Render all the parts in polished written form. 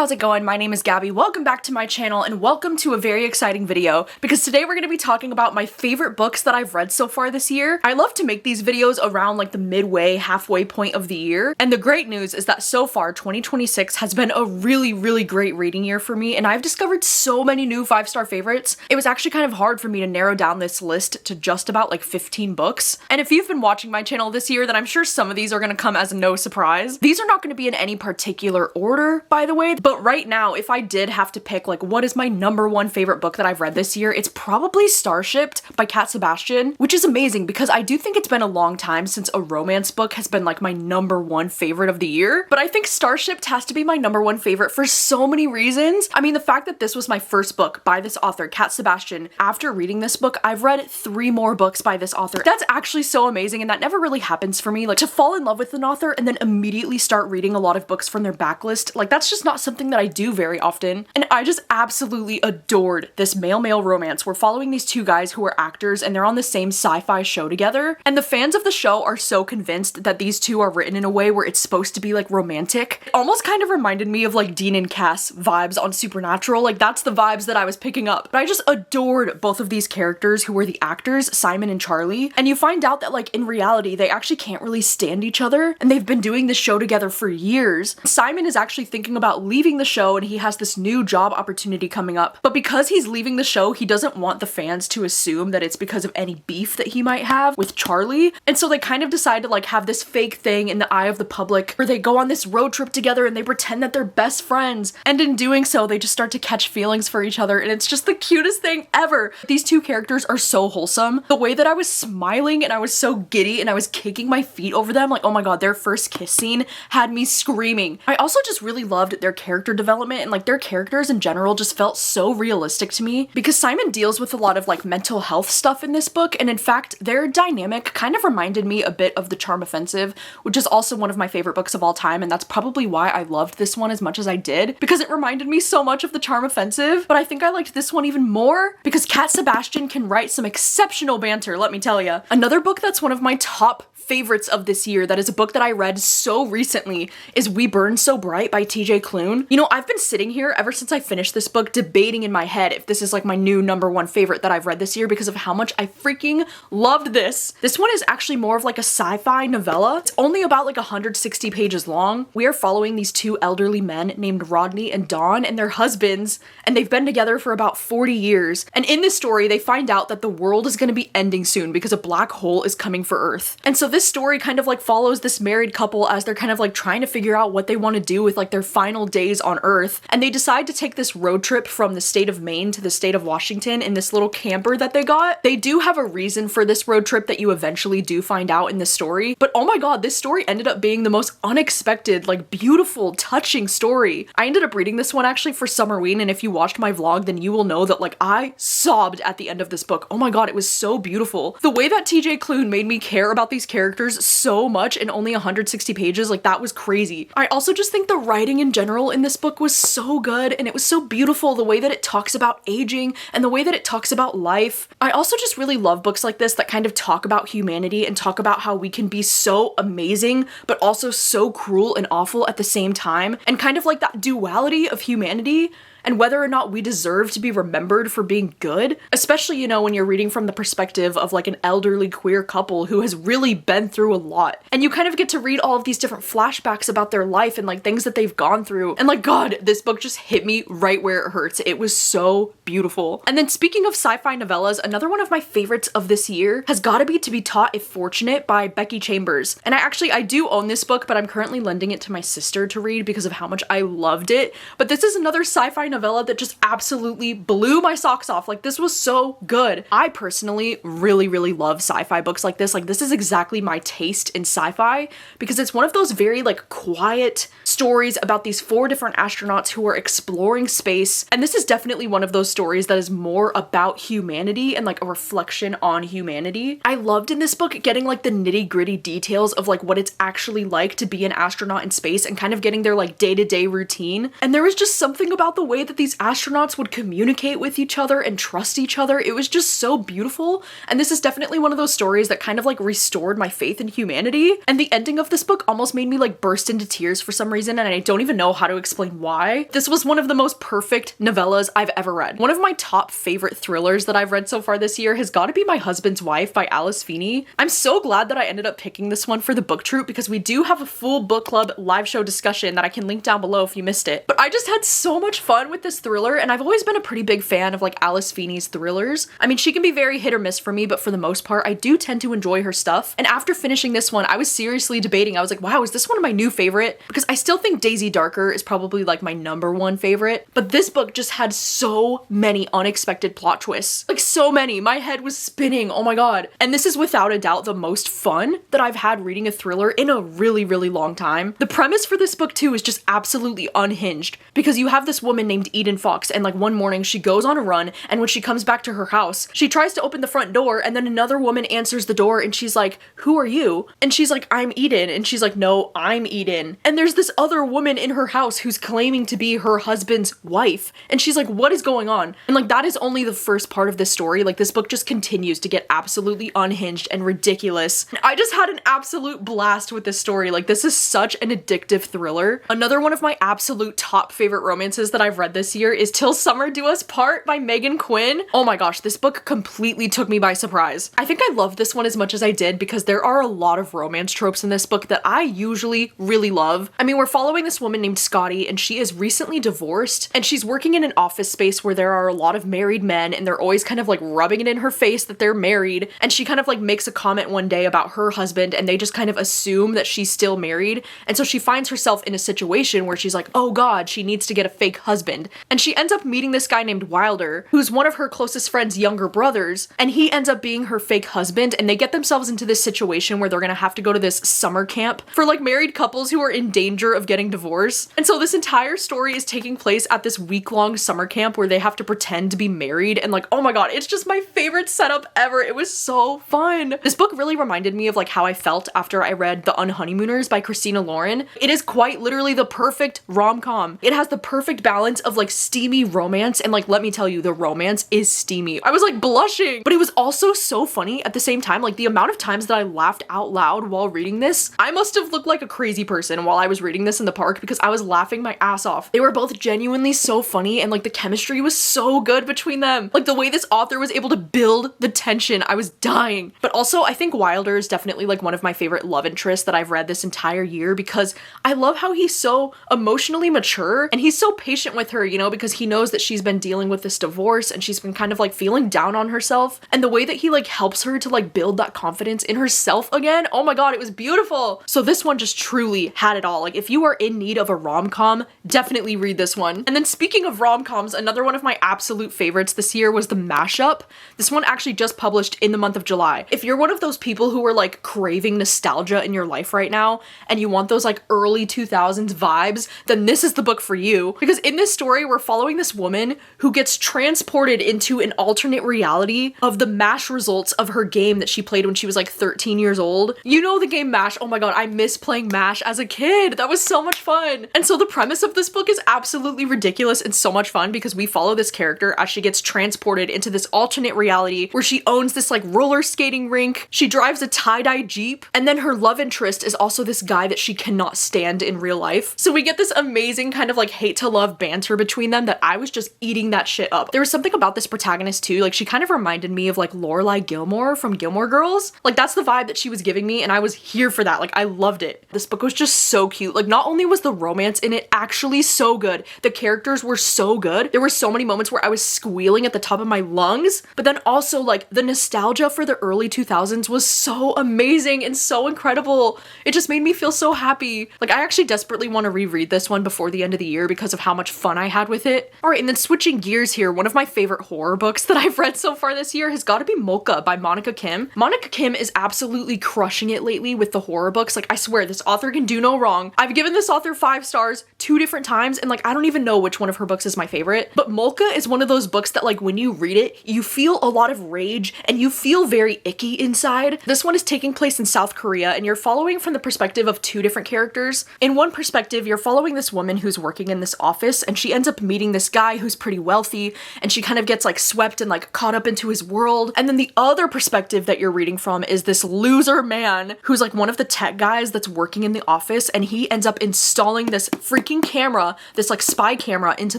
how's it going? My name is Gabby. Welcome back to my channel and welcome to a very exciting video because today we're going to be talking about my favorite books that I've read so far this year. I love to make these videos around like the midway, halfway point of the year. And the great news is that so far 2026 has been a really great reading year for me and I've discovered so many new 5-star favorites. It was actually kind of hard for me to narrow down this list to just about like 15 books. And if you've been watching my channel this year, then I'm sure some of these are going to come as no surprise. These are not going to be in any particular order, by the way, but right now, if I did have to pick like what is my #1 favorite book that I've read this year, it's probably Starshipped by Cat Sebastian, which is amazing because I do think it's been a long time since a romance book has been like my #1 favorite of the year. But I think Starshipped has to be my #1 favorite for so many reasons. I mean, the fact that this was my first book by this author, Cat Sebastian, after reading this book, I've read 3 more books by this author. That's actually so amazing and that never really happens for me. Like to fall in love with an author and then immediately start reading a lot of books from their backlist, like that's just not something that I do very often. And I just absolutely adored this male-male romance. We're following these 2 guys who are actors and they're on the same sci-fi show together. And the fans of the show are so convinced that these 2 are written in a way where it's supposed to be like romantic. It almost kind of reminded me of like Dean and Cass vibes on Supernatural. Like that's the vibes that I was picking up. But I just adored both of these characters who were the actors, Simon and Charlie. And you find out that like in reality, they actually can't really stand each other. And they've been doing this show together for years. Simon is actually thinking about leaving the show and he has this new job opportunity coming up. But because he's leaving the show, he doesn't want the fans to assume that it's because of any beef that he might have with Charlie. And so they kind of decide to like have this fake thing in the eye of the public where they go on this road trip together and they pretend that they're best friends. And in doing so, they just start to catch feelings for each other. And it's just the cutest thing ever. These 2 characters are so wholesome. The way that I was smiling and I was so giddy and I was kicking my feet over them, like, oh my god, their first kiss scene had me screaming. I also just really loved their character development and like their characters in general just felt so realistic to me because Simon deals with a lot of like mental health stuff in this book, and in fact their dynamic kind of reminded me a bit of The Charm Offensive, which is also one of my favorite books of all time, and that's probably why I loved this one as much as I did, because it reminded me so much of The Charm Offensive. But I think I liked this one even more because Cat Sebastian can write some exceptional banter, let me tell ya. Another book that's one of my top favorites of this year, that is a book that I read so recently, is We Burn So Bright by TJ Klune. You know, I've been sitting here ever since I finished this book debating in my head if this is like my new #1 favorite that I've read this year because of how much I freaking loved this. This one is actually more of like a sci-fi novella. It's only about like 160 pages long. We are following these 2 elderly men named Rodney and Dawn and their husbands, and they've been together for about 40 years. And in this story, they find out that the world is going to be ending soon because a black hole is coming for Earth. And so this story kind of like follows this married couple as they're kind of like trying to figure out what they want to do with like their final days on Earth. And they decide to take this road trip from the state of Maine to the state of Washington in this little camper that they got. They do have a reason for this road trip that you eventually do find out in the story. But oh my god, this story ended up being the most unexpected, like beautiful, touching story. I ended up reading this one actually for Summerween, and if you watched my vlog, then you will know that like I sobbed at the end of this book. Oh my god, it was so beautiful. The way that TJ Klune made me care about these characters so much in only 160 pages, like that was crazy. I also just think the writing in general in this book was so good and it was so beautiful, the way that it talks about aging and the way that it talks about life. I also just really love books like this that kind of talk about humanity and talk about how we can be so amazing but also so cruel and awful at the same time, and kind of like that duality of humanity and whether or not we deserve to be remembered for being good, especially, you know, when you're reading from the perspective of like an elderly queer couple who has really been through a lot. And you kind of get to read all of these different flashbacks about their life and like things that they've gone through. And like, god, this book just hit me right where it hurts. It was so beautiful. And then speaking of sci-fi novellas, another one of my favorites of this year has got to be Taught If Fortunate by Becky Chambers. And I do own this book, but I'm currently lending it to my sister to read because of how much I loved it. But this is another sci-fi novella that just absolutely blew my socks off. Like this was so good. I personally really love sci-fi books like this. Like this is exactly my taste in sci-fi because it's one of those very like quiet stories about these 4 different astronauts who are exploring space. And this is definitely one of those stories that is more about humanity and like a reflection on humanity. I loved in this book getting like the nitty-gritty details of like what it's actually like to be an astronaut in space and kind of getting their like day-to-day routine. And there was just something about the way way that these astronauts would communicate with each other and trust each other, it was just so beautiful. And this is definitely one of those stories that kind of like restored my faith in humanity. And the ending of this book almost made me like burst into tears for some reason, and I don't even know how to explain why. This was one of the most perfect novellas I've ever read. One of my top favorite thrillers that I've read so far this year has got to be My Husband's Wife by Alice Feeney. I'm so glad that I ended up picking this one for the book troop because we do have a full book club live show discussion that I can link down below if you missed it. But I just had so much fun with this thriller, and I've always been a pretty big fan of like Alice Feeney's thrillers. I mean, she can be very hit or miss for me, but for the most part, I do tend to enjoy her stuff. And after finishing this one, I was seriously debating. I was like, wow, is this one of my new favorite? Because I still think Daisy Darker is probably like my #1 favorite. But this book just had so many unexpected plot twists. Like so many. My head was spinning. Oh my god. And this is without a doubt the most fun that I've had reading a thriller in a really, really long time. The premise for this book too is just absolutely unhinged because you have this woman named Eden Fox, and like one morning she goes on a run, and when she comes back to her house, she tries to open the front door, and then another woman answers the door and she's like, "Who are you?" And she's like, "I'm Eden." And she's like, "No, I'm Eden." And there's this other woman in her house who's claiming to be her husband's wife. And she's like, "What is going on?" And like that is only the first part of this story. Like this book just continues to get absolutely unhinged and ridiculous. And I just had an absolute blast with this story. Like this is such an addictive thriller. Another one of my absolute top favorite romances that I've read this year is Till Summer Do Us Part by Megan Quinn. Oh my gosh, this book completely took me by surprise. I think I loved this one as much as I did because there are a lot of romance tropes in this book that I usually really love. I mean, we're following this woman named Scotty, and she is recently divorced, and she's working in an office space where there are a lot of married men, and they're always kind of like rubbing it in her face that they're married. And she kind of like makes a comment one day about her husband, and they just kind of assume that she's still married. And so she finds herself in a situation where she's like, oh god, she needs to get a fake husband. And she ends up meeting this guy named Wilder, who's one of her closest friend's younger brothers, and he ends up being her fake husband, and they get themselves into this situation where they're gonna have to go to this summer camp for like married couples who are in danger of getting divorced. And so this entire story is taking place at this week-long summer camp where they have to pretend to be married, and like, oh my god, it's just my favorite setup ever. It was so fun. This book really reminded me of like how I felt after I read The Unhoneymooners by Christina Lauren. It is quite literally the perfect rom-com. It has the perfect balance of like steamy romance, and like, let me tell you, the romance is steamy. I was like blushing, but it was also so funny at the same time. Like the amount of times that I laughed out loud while reading this, I must have looked like a crazy person while I was reading this in the park because I was laughing my ass off. They were both genuinely so funny, and like the chemistry was so good between them. Like the way this author was able to build the tension, I was dying. But also I think Wilder is definitely like one of my favorite love interests that I've read this entire year because I love how he's so emotionally mature and he's so patient with her, you know, because he knows that she's been dealing with this divorce and she's been kind of like feeling down on herself, and the way that he like helps her to like build that confidence in herself again, oh my god, it was beautiful. So this one just truly had it all. Like if you are in need of a rom-com, definitely read this one. And then speaking of rom-coms, another one of my absolute favorites this year was the Mashup. This one actually just published in the month of July. If you're one of those people who are like craving nostalgia in your life right now and you want those like early 2000s vibes, then this is the book for you. Because in this story, we're following this woman who gets transported into an alternate reality of the MASH results of her game that she played when she was like 13 years old. You know the game MASH. Oh my god, I miss playing MASH as a kid. That was so much fun. And so the premise of this book is absolutely ridiculous and so much fun because we follow this character as she gets transported into this alternate reality where she owns this like roller skating rink, she drives a tie-dye Jeep, and then her love interest is also this guy that she cannot stand in real life. So we get this amazing kind of like hate to love banter between them that I was just eating that shit up. There was something about this protagonist too, like she kind of reminded me of like Lorelai Gilmore from Gilmore Girls. Like that's the vibe that she was giving me, and I was here for that. Like I loved it. This book was just so cute. Like not only was the romance in it actually so good, the characters were so good. There were so many moments where I was squealing at the top of my lungs, but then also like the nostalgia for the early 2000s was so amazing and so incredible. It just made me feel so happy. Like I actually desperately want to reread this one before the end of the year because of how much fun I had with it. All right, and then switching gears here, one of my favorite horror books that I've read so far this year has got to be Moka by Monica Kim. Monica Kim is absolutely crushing it lately with the horror books. Like I swear this author can do no wrong. I've given this author 5 stars 2 different times, and like I don't even know which one of her books is my favorite, but Moka is one of those books that like when you read it, you feel a lot of rage and you feel very icky inside. This one is taking place in South Korea, and you're following from the perspective of 2 different characters. In one perspective, you're following this woman who's working in this office, and she she ends up meeting this guy who's pretty wealthy, and she kind of gets like swept and like caught up into his world. And then the other perspective that you're reading from is this loser man who's like one of the tech guys that's working in the office, and he ends up installing this freaking camera, this like spy camera, into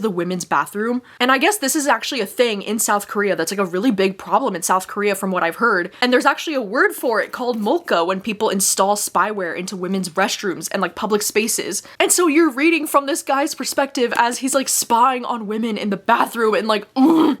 the women's bathroom. And I guess this is actually a thing in South Korea that's like a really big problem in South Korea from what I've heard. And there's actually a word for it called Moka, when people install spyware into women's restrooms and like public spaces. And so you're reading from this guy's perspective as he's like spying on women in the bathroom, and like,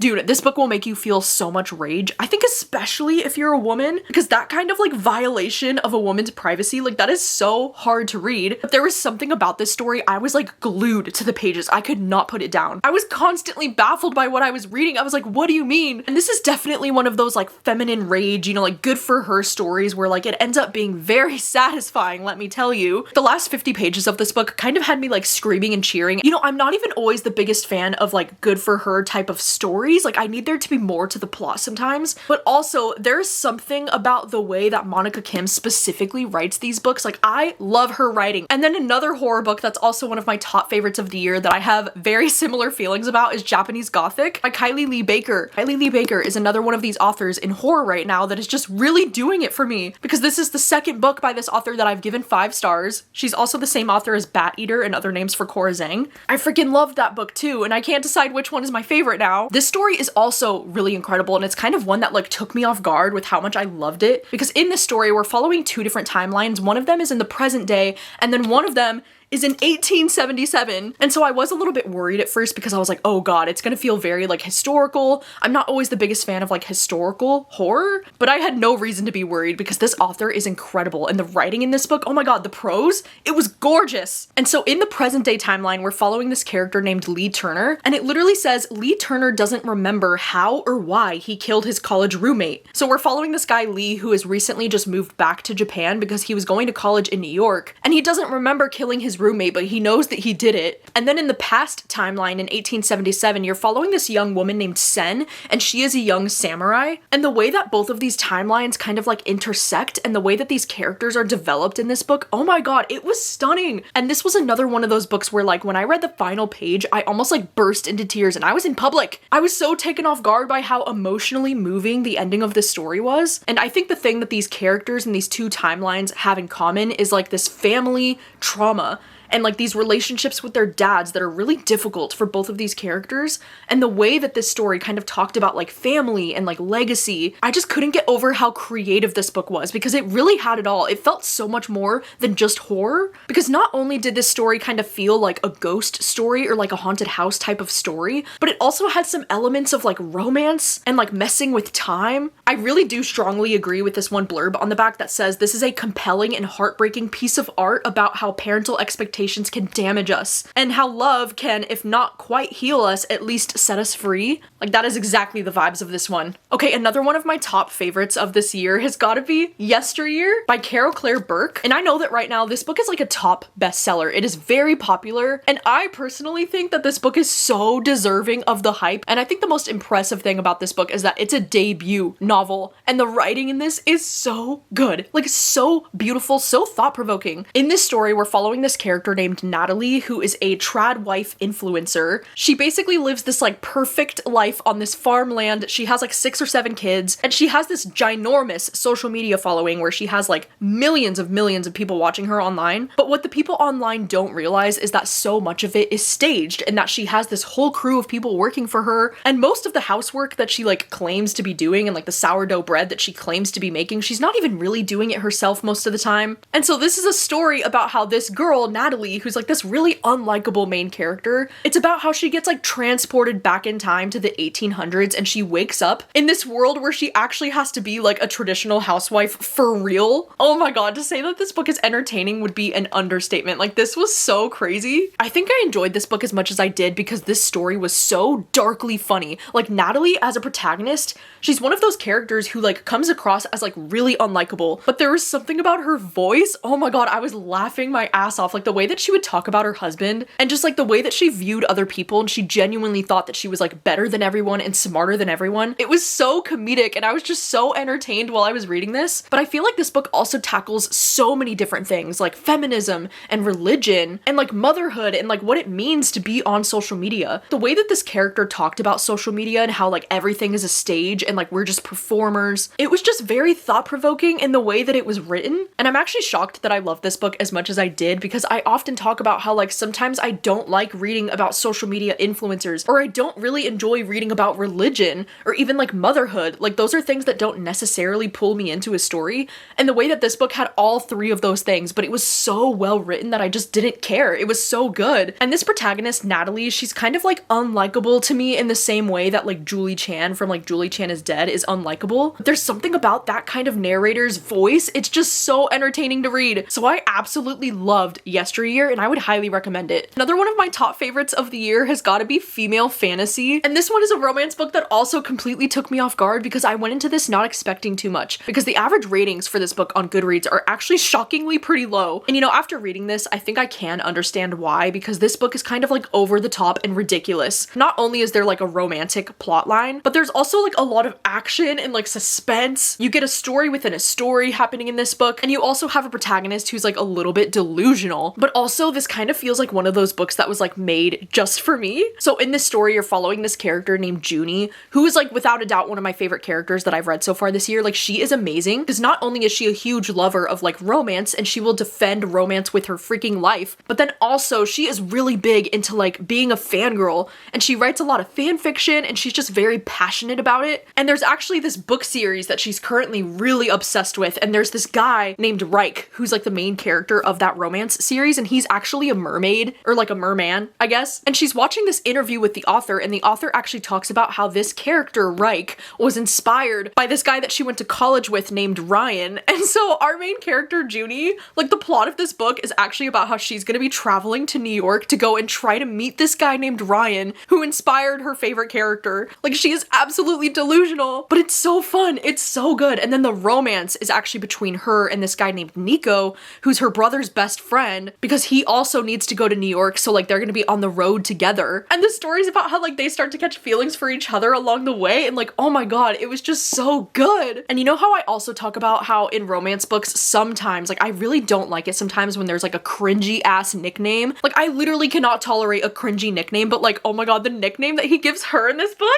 dude, this book will make you feel so much rage. I think especially if you're a woman, because that kind of like violation of a woman's privacy, like that is so hard to read. But there was something about this story, I was like glued to the pages. I could not put it down. I was constantly baffled by what I was reading. I was like, what do you mean? And this is definitely one of those like feminine rage, you know, like good for her stories where like it ends up being very satisfying, let me tell you. The last 50 pages of this book kind of had me like screaming and cheering. You know, I'm not even always the biggest fan of like good for her type of stories. Like I need there to be more to the plot sometimes, but also there's something about the way that Monica Kim specifically writes these books. Like I love her writing. And then another horror book that's also one of my top favorites of the year that I have very similar feelings about is Japanese Gothic by Kylie Lee Baker. Kylie Lee Baker is another one of these authors in horror right now that is just really doing it for me, because this is the second book by this author that I've given 5 stars. She's also the same author as Bat Eater and Other Names for Cora Zhang. I freaking loved that book too, and I can't decide which one is my favorite now. This story is also really incredible, and it's kind of one that like took me off guard with how much I loved it, because in this story we're following 2 different timelines. One of them is in the present day, and then one of them is in 1877. And so I was a little bit worried at first because I was like, oh god, it's gonna feel very like historical. I'm not always the biggest fan of like historical horror, but I had no reason to be worried because this author is incredible, and the writing in this book, oh my god, the prose, it was gorgeous. And so in the present day timeline, we're following this character named Lee Turner, and it literally says Lee Turner doesn't remember how or why he killed his college roommate. So we're following this guy Lee who has recently just moved back to Japan because he was going to college in New York, and he doesn't remember killing his roommate, but he knows that he did it. And then in the past timeline in 1877, you're following this young woman named Sen, and she is a young samurai. And the way that both of these timelines kind of like intersect, and the way that these characters are developed in this book, oh my god, it was stunning. And this was another one of those books where like when I read the final page, I almost like burst into tears, and I was in public. I was so taken off guard by how emotionally moving the ending of this story was. And I think the thing that these characters in these 2 timelines have in common is like this family trauma, and like these relationships with their dads that are really difficult for both of these characters. And the way that this story kind of talked about like family and like legacy, I just couldn't get over how creative this book was, because it really had it all. It felt so much more than just horror, because not only did this story kind of feel like a ghost story or like a haunted house type of story, but it also had some elements of like romance and like messing with time. I really do strongly agree with this one blurb on the back that says this is a compelling and heartbreaking piece of art about how parental expectations can damage us, and how love can, if not quite heal us, at least set us free. Like that is exactly the vibes of this one. Okay, another one of my top favorites of this year has got to be Yester Year by Carol Claire Burke. And I know that right now this book is like a top bestseller. It is very popular, and I personally think that this book is so deserving of the hype. And I think the most impressive thing about this book is that it's a debut novel, and the writing in this is so good, like so beautiful, so thought-provoking. In this story, we're following this character named Natalie, who is a trad wife influencer. She basically lives this like perfect life on this farmland. She has like 6 or 7 kids, and she has this ginormous social media following where she has like millions of people watching her online. But what the people online don't realize is that so much of it is staged, and that she has this whole crew of people working for her, and most of the housework that she like claims to be doing, and like the sourdough bread that she claims to be making, she's not even really doing it herself most of the time. And so this is a story about how this girl, Natalie, who's like this really unlikable main character, it's about how she gets like transported back in time to the 1800s, and she wakes up in this world where she actually has to be like a traditional housewife for real. Oh my god, to say that this book is entertaining would be an understatement. Like this was so crazy. I think I enjoyed this book as much as I did because this story was so darkly funny. Like Natalie as a protagonist, she's one of those characters characters who like comes across as like really unlikable, but there was something about her voice. Oh my god, I was laughing my ass off. Like the way that she would talk about her husband and just like the way that she viewed other people, and she genuinely thought that she was like better than everyone and smarter than everyone. It was so comedic and I was just so entertained while I was reading this. But I feel like this book also tackles so many different things like feminism and religion and like motherhood and like what it means to be on social media. The way that this character talked about social media and how like everything is a stage and like we're just performers. It was just very thought-provoking in the way that it was written. And I'm actually shocked that I love this book as much as I did, because I often talk about how like sometimes I don't like reading about social media influencers, or I don't really enjoy reading about religion or even like motherhood. Like those are things that don't necessarily pull me into a story. And the way that this book had all three of those things, but it was so well written that I just didn't care. It was so good. And this protagonist, Natalie, she's kind of like unlikable to me in the same way that like Julie Chan from like Julie Chan is Dead is unlikable. There's something about that kind of narrator's voice. It's just so entertaining to read. So I absolutely loved Yester Year and I would highly recommend it. Another one of my top favorites of the year has got to be female fantasy. And this one is a romance book that also completely took me off guard, because I went into this not expecting too much, because the average ratings for this book on Goodreads are actually shockingly pretty low. And you know, after reading this, I think I can understand why, because this book is kind of like over the top and ridiculous. Not only is there like a romantic plot line, but there's also like a lot of action and like suspense. You get a story within a story happening in this book, and you also have a protagonist who's like a little bit delusional. But also this kind of feels like one of those books that was like made just for me. So in this story, you're following this character named Junie, who is like without a doubt one of my favorite characters that I've read so far this year. Like she is amazing, because not only is she a huge lover of like romance, and she will defend romance with her freaking life, but then also she is really big into like being a fangirl, and she writes a lot of fan fiction, and she's just very passionate about it. And there's actually this book series that she's currently really obsessed with, and there's this guy named Reich who's like the main character of that romance series, and he's actually a mermaid, or like a merman, I guess. And she's watching this interview with the author, and the author actually talks about how this character Reich was inspired by this guy that she went to college with named Ryan. And so our main character Junie, like the plot of this book is actually about how she's gonna be traveling to New York to go and try to meet this guy named Ryan who inspired her favorite character. Like she is absolutely delusional, but it's so fun. It's so good. And then the romance is actually between her and this guy named Nico, who's her brother's best friend, because he also needs to go to New York. So like they're gonna be on the road together. And the story's about how like they start to catch feelings for each other along the way. And like, oh my god, it was just so good. And you know how I also talk about how in romance books sometimes, like I really don't like it sometimes when there's like a cringy ass nickname. Like I literally cannot tolerate a cringy nickname, but like, oh my god, the nickname that he gives her in this book,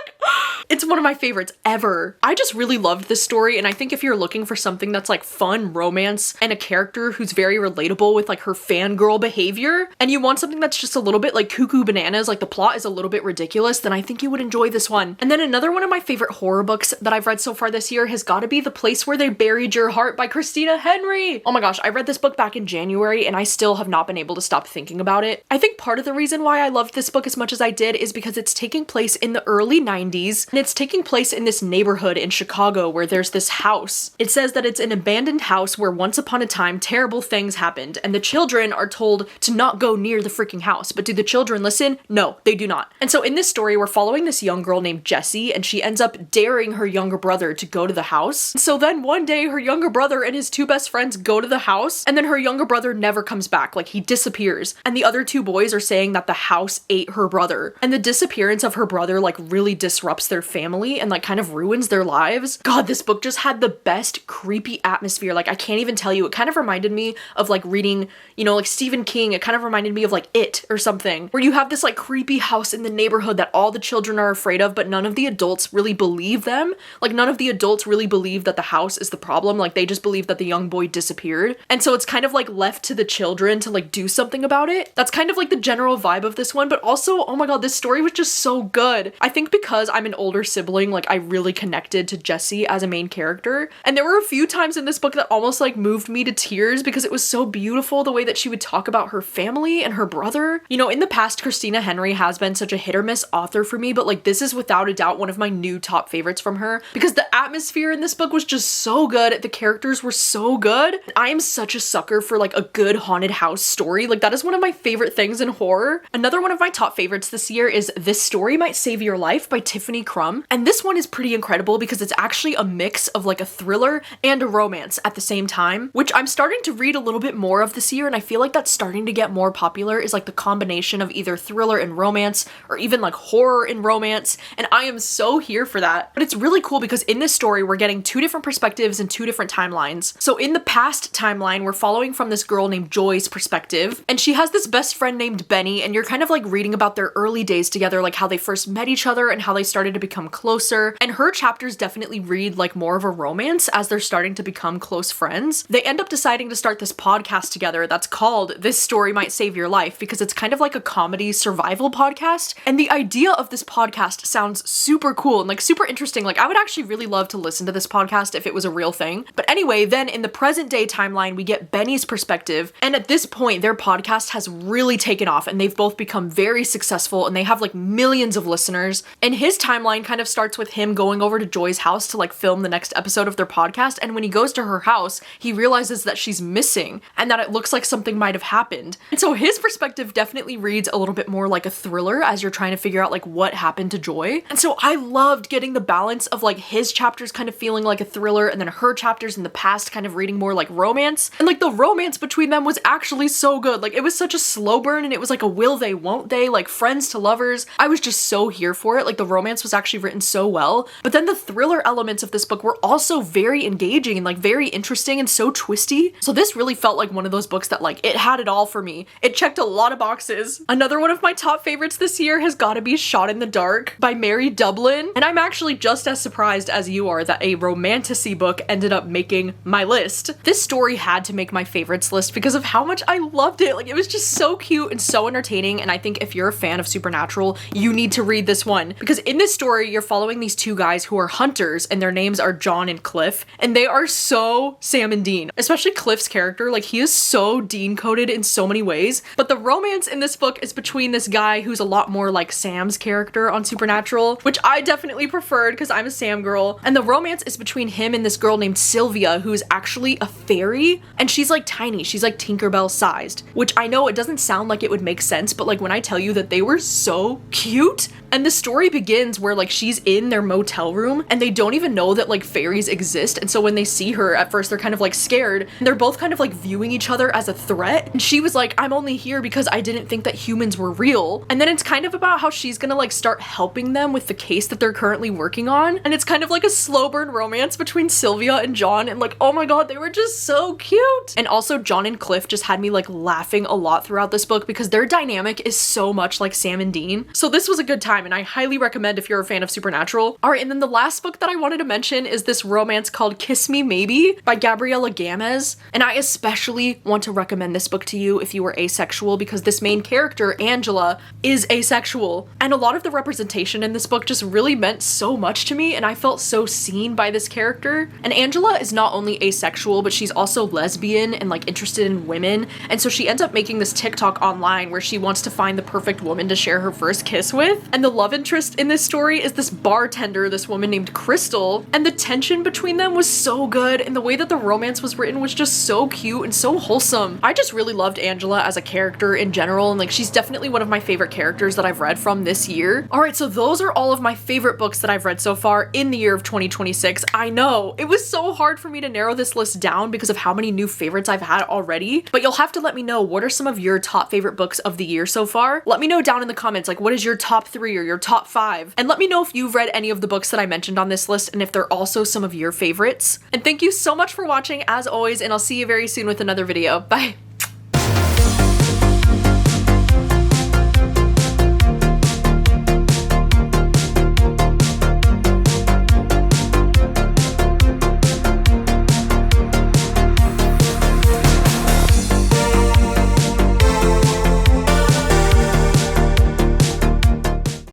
it's one of my favorites ever. I just really loved this story, and I think if you're looking for something that's like fun romance and a character who's very relatable with like her fangirl behavior, and you want something that's just a little bit like cuckoo bananas, like the plot is a little bit ridiculous, then I think you would enjoy this one. And then another one of my favorite horror books that I've read so far this year has got to be The Place Where They Buried Your Heart by Christina Henry. Oh my gosh, I read this book back in January and I still have not been able to stop thinking about it. I think part of the reason why I loved this book as much as I did is because it's taking place in the early 90s, and it's taking place in this neighborhood in Chicago where there's this house. It says that it's an abandoned house where once upon a time terrible things happened, and the children are told to not go near the freaking house. But do the children listen? No, they do not. And so in this story, we're following this young girl named Jessie, and she ends up daring her younger brother to go to the house. So then one day her younger brother and his two best friends go to the house, and then her younger brother never comes back. Like he disappears. And the other two boys are saying that the house ate her brother. And the disappearance of her brother like really disrupts their family and like kind of ruins their lives. God, this book just had the best creepy atmosphere. Like I can't even tell you. It kind of reminded me of like reading, you know, like Stephen King. It kind of reminded me of like It or something, where you have this like creepy house in the neighborhood that all the children are afraid of, but none of the adults really believe them. Like none of the adults really believe that the house is the problem. Like they just believe that the young boy disappeared. And so it's kind of like left to the children to like do something about it. That's kind of like the general vibe of this one, but also, oh my god, this story was just so good. I think because I'm an older sibling, like I really connected to Jessie as a main character. And there were a few times in this book that almost like moved me to tears because it was so beautiful the way that she would talk about her family and her brother. You know, in the past, Christina Henry has been such a hit or miss author for me, but like this is without a doubt one of my new top favorites from her, because the atmosphere in this book was just so good. The characters were so good. I am such a sucker for like a good haunted house story. Like that is one of my favorite things in horror. Another one of my top favorites this year is This Story Might Save Your Life by Tiffany Crumb. And this one is pretty incredible because it's actually a mix of like a thriller and a romance at the same time, which I'm starting to read a little bit more of this year, and I feel like that's starting to get more popular, is like the combination of either thriller and romance or even like horror and romance, and I am so here for that. But it's really cool because in this story we're getting two different perspectives and two different timelines. So in the past timeline, we're following from this girl named Joy's perspective, and she has this best friend named Benny, and you're kind of like reading about their early days together, like how they first met each other and how they started to become closer. And her chapters definitely read like more of a romance as they're starting to become close friends. They end up deciding to start this podcast together that's called This Story Might Save Your Life, because it's kind of like a comedy survival podcast. And the idea of this podcast sounds super cool and like super interesting. Like I would actually really love to listen to this podcast if it was a real thing. But anyway, then in the present day timeline, we get Benny's perspective. And at this point, their podcast has really taken off and they've both become very successful and they have like millions of listeners. And his timeline kind of starts with him going over to Joy's house to like film the next episode of their podcast. And when he goes to her house, he realizes that she's missing and that it looks like something might have happened. And so his perspective definitely reads a little bit more like a thriller as you're trying to figure out like what happened to Joy. And so I loved getting the balance of like his chapters kind of feeling like a thriller and then her chapters in the past kind of reading more like romance. And like the romance between them was actually so good. Like it was such a slow burn and it was like a will they, won't they, like friends to lovers. I was just so here for it. Like the romance was actually written so well. But then the thriller elements of this book were also very engaging and like very interesting and so twisty. So this really felt like one of those books that like it had it all for me. It checked a lot of boxes. Another one of my top favorites this year has got to be Shot in the Dark by Mary Dublin. And I'm actually just as surprised as you are that a romantasy book ended up making my list. This story had to make my favorites list because of how much I loved it. Like it was just so cute and so entertaining. And I think if you're a fan of supernatural, you need to read this one because in this story, you're following these two guys who are hunters and their names are John and Cliff. And they are so Sam and Dean, especially Cliff's character. Like he is so Dean coded in so many ways. But the romance in this book is between this guy who's a lot more like Sam's character on Supernatural, which I definitely preferred because I'm a Sam girl. And the romance is between him and this girl named Sylvia, who's actually a fairy. And she's like tiny. She's like Tinkerbell sized, which I know it doesn't sound like it would make sense, but like when I tell you that they were so cute. And the story begins where like she's in their motel room and they don't even know that like fairies exist. And so when they see her at first, they're kind of like scared. And they're both kind of like viewing each other as a threat. And she was like, I'm only here because I didn't think that humans were real. And then it's kind of about how she's gonna like start helping them with the case that they're currently working on. And it's kind of like a slow burn romance between Sylvia and John. And like, oh my God, they were just so cute. And also John and Cliff just had me like laughing a lot throughout this book because their dynamic is so much like Sam and Dean. So this was a good time and I highly recommend if you're a fan of Supernatural. All right, and then the last book that I wanted to mention is this romance called Kiss Me Maybe by Gabriela Gamez. And I especially want to recommend this book to you if you are asexual because this main character, Angela, is asexual. And a lot of the representation in this book just really meant so much to me and I felt so seen by this character. And Angela is not only asexual, but she's also lesbian and like interested in women. And so she ends up making this TikTok online where she wants to find the perfect woman to share her first kiss with. And the love interest in this story is this bartender, this woman named Crystal. And the tension between them was so good and the way that the romance was written was just so cute and so wholesome. I just really loved Angela as a character in general and like she's definitely one of my favorite characters that I've read from this year. All right, so those are all of my favorite books that I've read so far in the year of 2026. I know, it was so hard for me to narrow this list down because of how many new favorites I've had already, but you'll have to let me know what are some of your top favorite books of the year so far. Let me know down in the comments, like what is your top 3 or your top 5, and let me know if you've read any of the books that I mentioned on this list and if they're also some of your favorites. And thank you so much for watching as always, and I'll see you very soon with another video. Bye!